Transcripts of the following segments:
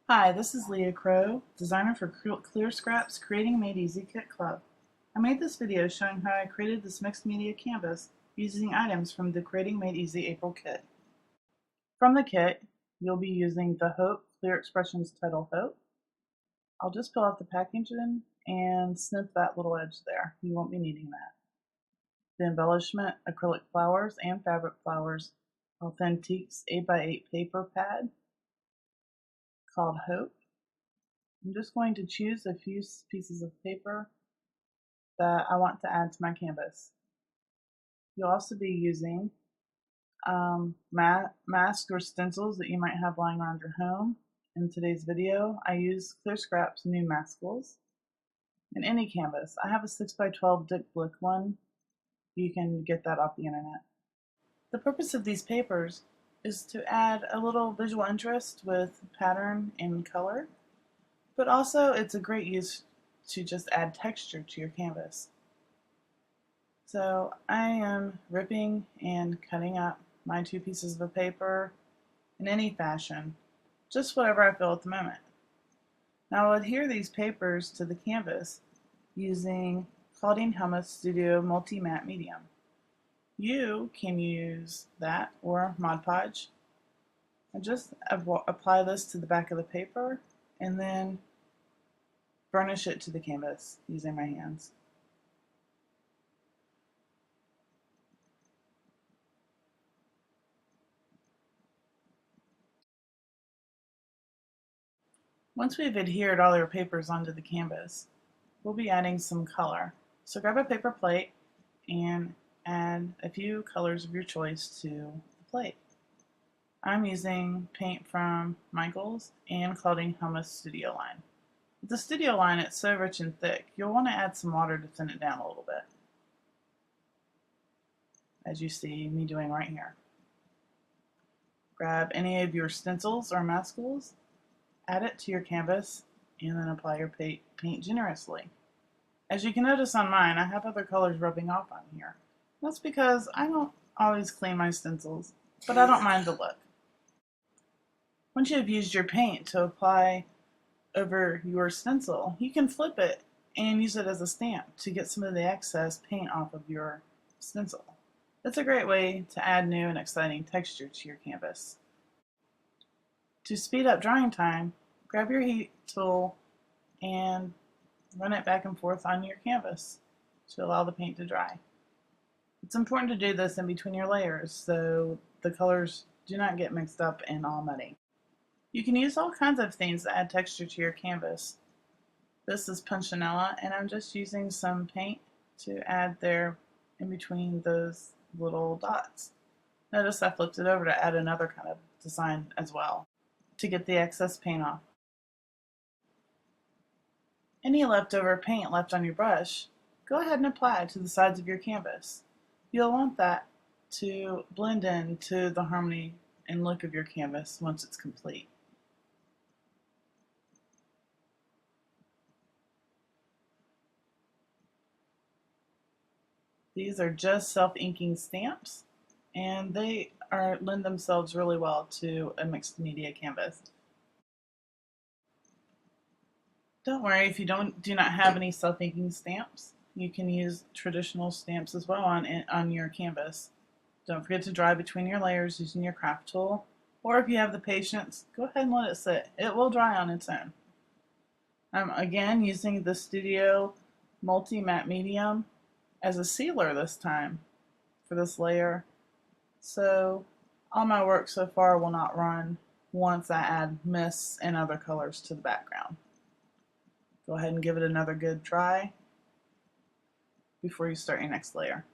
Hi, this is Leah Crow, designer for Clear Scraps Creating Made Easy Kit Club. I made this video showing how I created this mixed media canvas using items from the Creating Made Easy April kit. From the kit, you'll be using the Hope Clear Expressions title Hope. I'll just peel off the packaging and snip that little edge there. You won't be needing that. The embellishment, acrylic flowers and fabric flowers, Authentique's 8x8 paper pad called Hope. I'm just going to choose a few pieces of paper that I want to add to my canvas. You'll also be using masks or stencils that you might have lying around your home. In today's video, I use Clear Scraps new maskels in any canvas. I have a 6x12 Dick Blick one. You can get that off the internet. The purpose of these papers is to add a little visual interest with pattern and color, but also it's a great use to just add texture to your canvas. So I am ripping and cutting up my two pieces of paper in any fashion, just whatever I feel at the moment. Now I'll adhere these papers to the canvas using Claudine Helmuth's Studio Multi-Matte Medium. You can use that or Mod Podge. I just apply this to the back of the paper and then burnish it to the canvas using my hands. Once we've adhered all your papers onto the canvas, we'll be adding some color. So grab a paper plate and add a few colors of your choice to the plate. I'm using paint from Michaels and Claudine Helmuth's Studio line. With the Studio line, it's so rich and thick, you'll want to add some water to thin it down a little bit, as you see me doing right here. Grab any of your stencils or maskels, add it to your canvas, and then apply your paint generously. As you can notice on mine, I have other colors rubbing off on here. That's because I don't always clean my stencils, but I don't mind the look. Once you have used your paint to apply over your stencil, you can flip it and use it as a stamp to get some of the excess paint off of your stencil. It's a great way to add new and exciting texture to your canvas. To speed up drying time, grab your heat tool and run it back and forth on your canvas to allow the paint to dry. It's important to do this in between your layers so the colors do not get mixed up and all muddy. You can use all kinds of things to add texture to your canvas. This is Punchinella, and I'm just using some paint to add there in between those little dots. Notice I flipped it over to add another kind of design as well to get the excess paint off. Any leftover paint left on your brush, go ahead and apply it to the sides of your canvas. You'll want that to blend in to the harmony and look of your canvas once it's complete. These are just self-inking stamps, and they lend themselves really well to a mixed media canvas. Don't worry if you do not have any self-inking stamps. You can use traditional stamps as well on your canvas. Don't forget to dry between your layers using your craft tool, or if you have the patience, go ahead and let it sit. It will dry on its own. I'm again using the Studio Multi-Matte Medium as a sealer this time for this layer, so all my work so far will not run once I add mists and other colors to the background. Go ahead and give it another good dry before you start your next layer.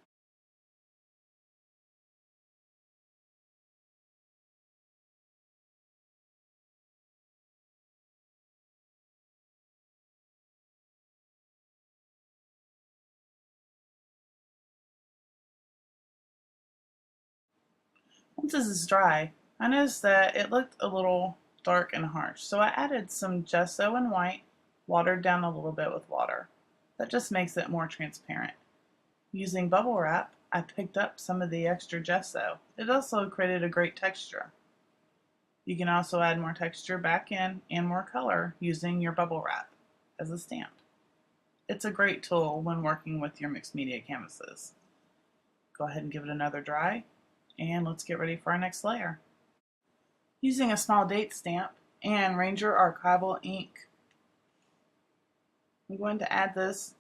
Once this is dry, I noticed that it looked a little dark and harsh, so I added some gesso and white, watered down a little bit with water. That just makes it more transparent. Using bubble wrap, I picked up some of the extra gesso. It also created a great texture. You can also add more texture back in and more color using your bubble wrap as a stamp. It's a great tool when working with your mixed media canvases. Go ahead and give it another dry, and let's get ready for our next layer. Using a small date stamp and Ranger archival ink, I'm going to add this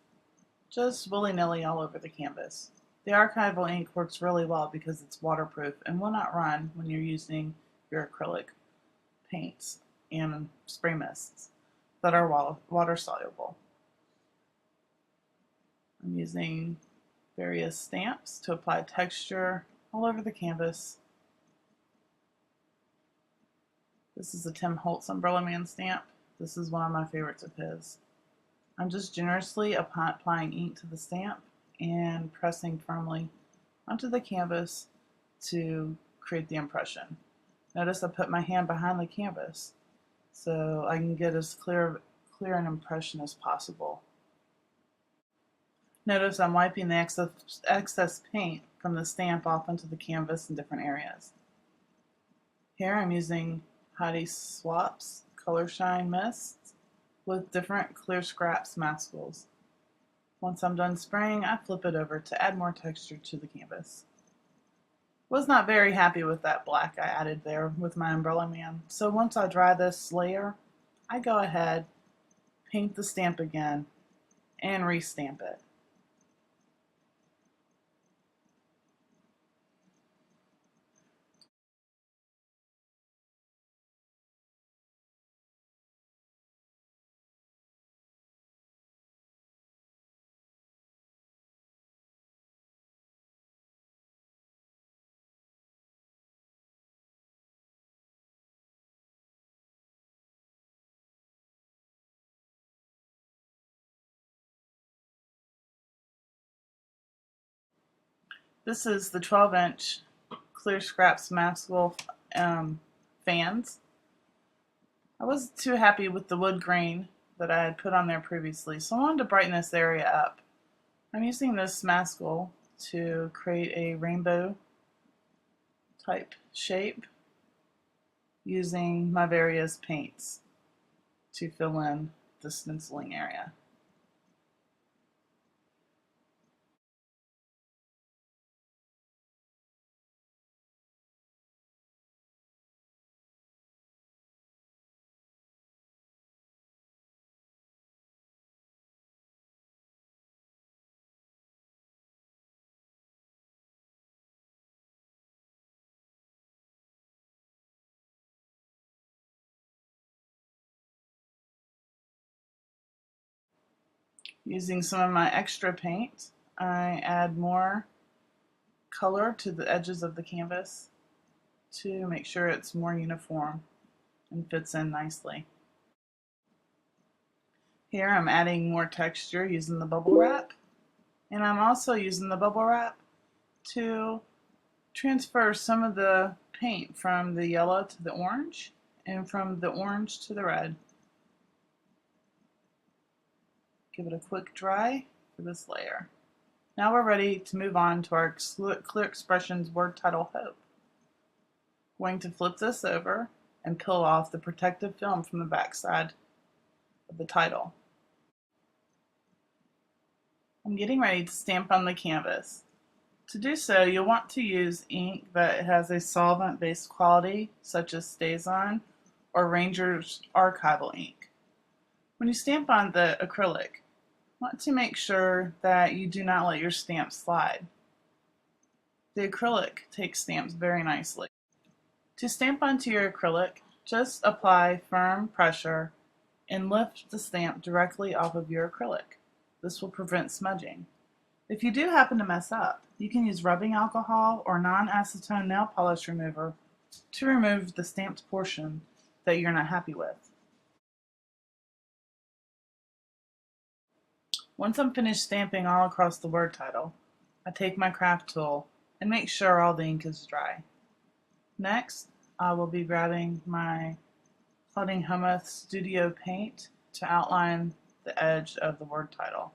just willy-nilly all over the canvas. The archival ink works really well because it's waterproof and will not run when you're using your acrylic paints and spray mists that are water soluble. I'm using various stamps to apply texture all over the canvas. This is a Tim Holtz Umbrella Man stamp. This is one of my favorites of his. I'm just generously applying ink to the stamp and pressing firmly onto the canvas to create the impression. Notice I put my hand behind the canvas so I can get as clear an impression as possible. Notice I'm wiping the excess paint from the stamp off onto the canvas in different areas. Here I'm using Heidi Swapp's Color Shine Mists with different clear scraps mascals. Once I'm done spraying, I flip it over to add more texture to the canvas. Was not very happy with that black I added there with my Umbrella Man, so once I dry this layer, I go ahead, paint the stamp again, and restamp it. This is the 12-inch Clear Scraps Mascal fans. I wasn't too happy with the wood grain that I had put on there previously, so I wanted to brighten this area up. I'm using this mascal to create a rainbow type shape using my various paints to fill in the stenciling area. Using some of my extra paint, I add more color to the edges of the canvas to make sure it's more uniform and fits in nicely. Here I'm adding more texture using the bubble wrap, and I'm also using the bubble wrap to transfer some of the paint from the yellow to the orange and from the orange to the red. Give it a quick dry for this layer. Now we're ready to move on to our Clear Expressions word title Hope. Going to flip this over and peel off the protective film from the back side of the title. I'm getting ready to stamp on the canvas. To do so, you'll want to use ink that has a solvent-based quality, such as StazOn or Ranger's archival ink. When you stamp on the acrylic, want to make sure that you do not let your stamp slide. The acrylic takes stamps very nicely. To stamp onto your acrylic, just apply firm pressure and lift the stamp directly off of your acrylic. This will prevent smudging. If you do happen to mess up, you can use rubbing alcohol or non-acetone nail polish remover to remove the stamped portion that you're not happy with. Once I'm finished stamping all across the word title, I take my craft tool and make sure all the ink is dry. Next, I will be grabbing my Clouding Homoth Studio paint to outline the edge of the word title.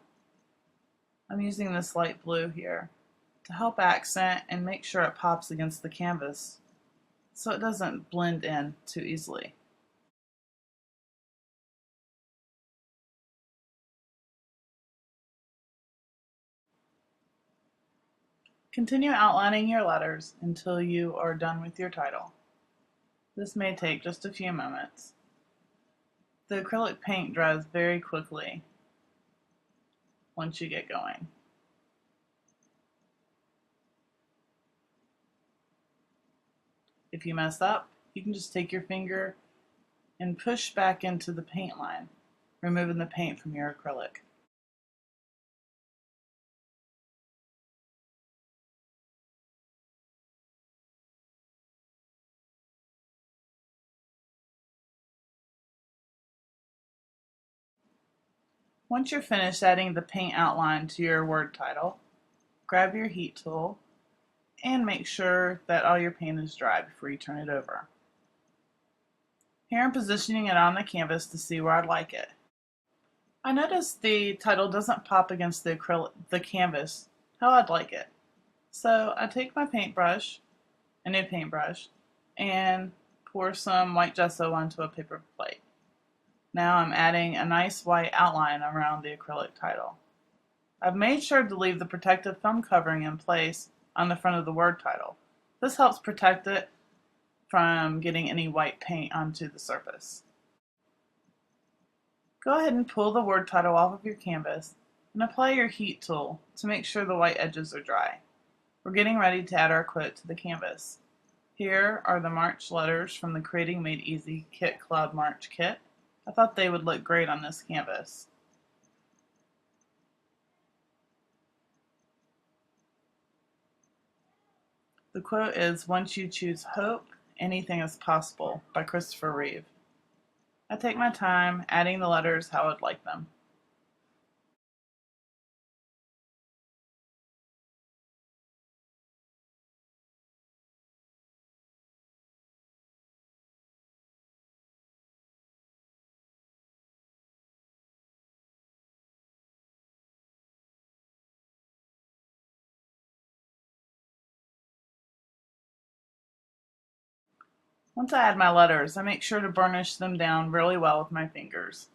I'm using this light blue here to help accent and make sure it pops against the canvas so it doesn't blend in too easily. Continue outlining your letters until you are done with your title. This may take just a few moments. The acrylic paint dries very quickly once you get going. If you mess up, you can just take your finger and push back into the paint line, removing the paint from your acrylic. Once you're finished adding the paint outline to your word title, grab your heat tool and make sure that all your paint is dry before you turn it over. Here I'm positioning it on the canvas to see where I'd like it. I noticed the title doesn't pop against the canvas how I'd like it. So I take my paintbrush, a new paintbrush, and pour some white gesso onto a paper plate. Now I'm adding a nice white outline around the acrylic title. I've made sure to leave the protective film covering in place on the front of the word title. This helps protect it from getting any white paint onto the surface. Go ahead and pull the word title off of your canvas and apply your heat tool to make sure the white edges are dry. We're getting ready to add our quote to the canvas. Here are the March letters from the Creating Made Easy Kit Club March Kit. I thought they would look great on this canvas. The quote is, "Once you choose hope, anything is possible," by Christopher Reeve. I take my time adding the letters how I'd like them. Once I add my letters, I make sure to burnish them down really well with my fingers.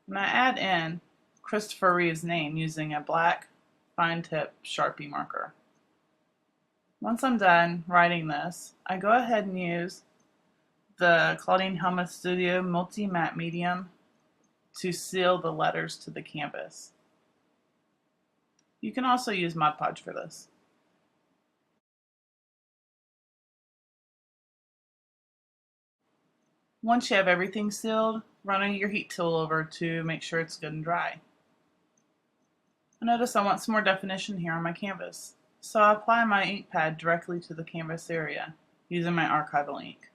And I add in Christopher Reeve's name using a black fine tip Sharpie marker. Once I'm done writing this, I go ahead and use the Claudine Helmuth Studio Multi-Matte Medium to seal the letters to the canvas. You can also use Mod Podge for this. Once you have everything sealed, run your heat tool over to make sure it's good and dry. I notice I want some more definition here on my canvas, so I apply my ink pad directly to the canvas area using my archival ink.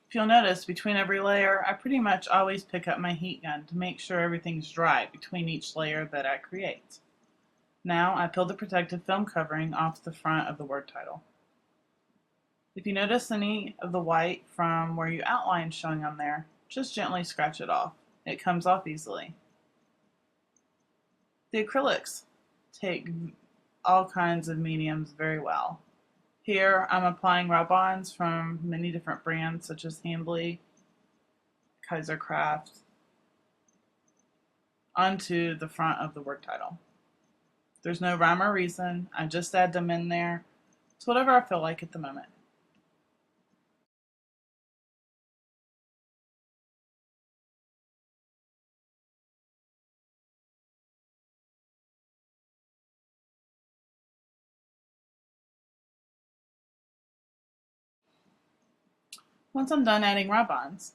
If you'll notice, between every layer, I pretty much always pick up my heat gun to make sure everything's dry between each layer that I create. Now I peel the protective film covering off the front of the word title. If you notice any of the white from where you outlined showing on there, just gently scratch it off. It comes off easily. The acrylics take all kinds of mediums very well. Here I'm applying rub-ons from many different brands such as Hambly, Kaiser Craft, onto the front of the word title. There's no rhyme or reason, I just add them in there. It's whatever I feel like at the moment. Once I'm done adding rub-ons,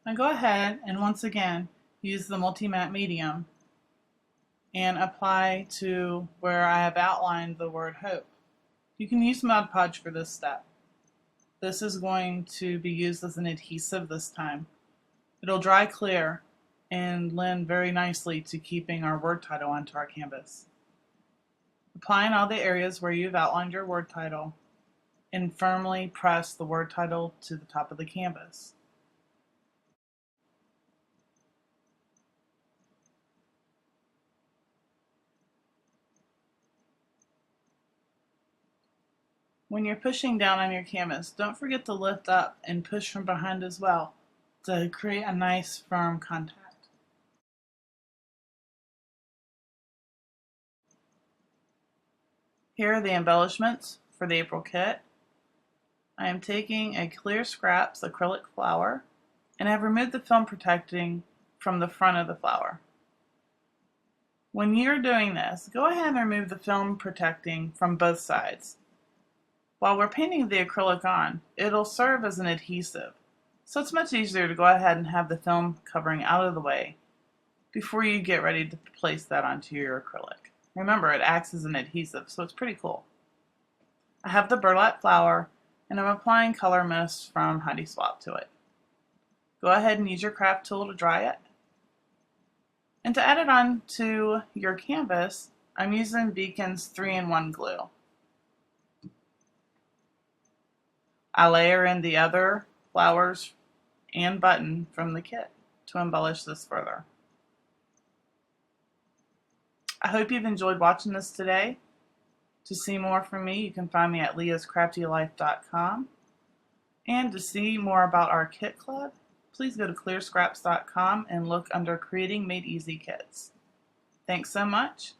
I go ahead and once again use the multi-matte medium and apply to where I have outlined the word hope. You can use Mod Podge for this step. This is going to be used as an adhesive this time. It'll dry clear and lend very nicely to keeping our word title onto our canvas. Applying all the areas where you've outlined your word title and firmly press the word title to the top of the canvas. When you're pushing down on your canvas, don't forget to lift up and push from behind as well to create a nice firm contact. Here are the embellishments for the April kit. I am taking a clear scraps acrylic flower and I've removed the film protecting from the front of the flower. When you're doing this, go ahead and remove the film protecting from both sides. While we're painting the acrylic on, it'll serve as an adhesive, so it's much easier to go ahead and have the film covering out of the way before you get ready to place that onto your acrylic. Remember, it acts as an adhesive, so it's pretty cool. I have the burlap flower, and I'm applying color mist from Heidi Swap to it. Go ahead and use your craft tool to dry it. And to add it on to your canvas, I'm using Beacon's 3-in-1 glue. I layer in the other flowers and button from the kit to embellish this further. I hope you've enjoyed watching this today. To see more from me, you can find me at leahscraftylife.com. And to see more about our kit club, please go to clearscraps.com and look under Creating Made Easy Kits. Thanks so much,